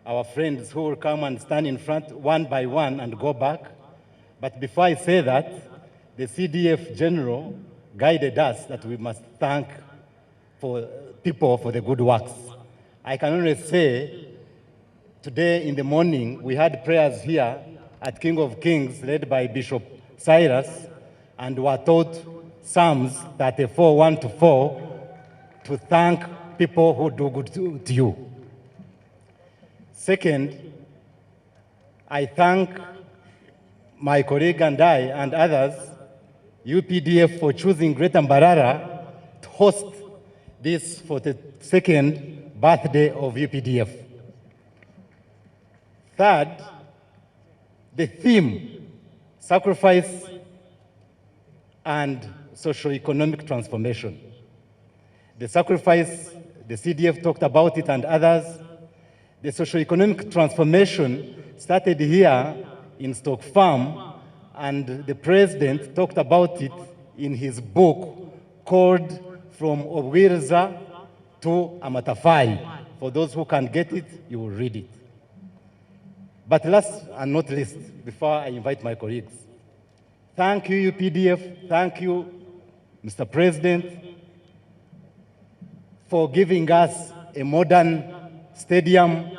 our friends who will come and stand in front one by one and go back. But before I say that, the CDF General guided us that we must thank for people for the good works. I can only say, today in the morning, we had prayers here at King of Kings led by Bishop Cyrus, and were taught Psalms 34, 1-4, to thank people who do good to you. Second, I thank my colleague and I and others, UPDF, for choosing Greater Mbarara to host this 42nd birthday of UPDF. Third, the theme, sacrifice and socio-economic transformation. The sacrifice, the CDF talked about it and others. The socio-economic transformation started here in Stock Farm, and the president talked about it in his book called From Obwiriza to Amatafai. For those who can get it, you will read it. But last and not least, before I invite my colleagues, thank you, UPDF, thank you, Mr. President, for giving us a modern stadium,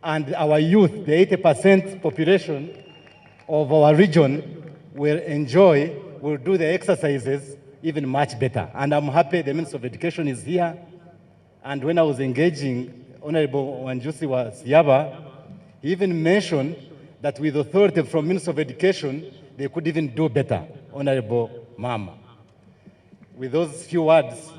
and our youth, the 80% population of our region, will do the exercises even much better. And I'm happy the Minister of Education is here. And when I was engaging Honorable Wanjusi Wasiaba, he even mentioned that with authority from Minister of Education, they could even do better, Honorable Mama. With those few words,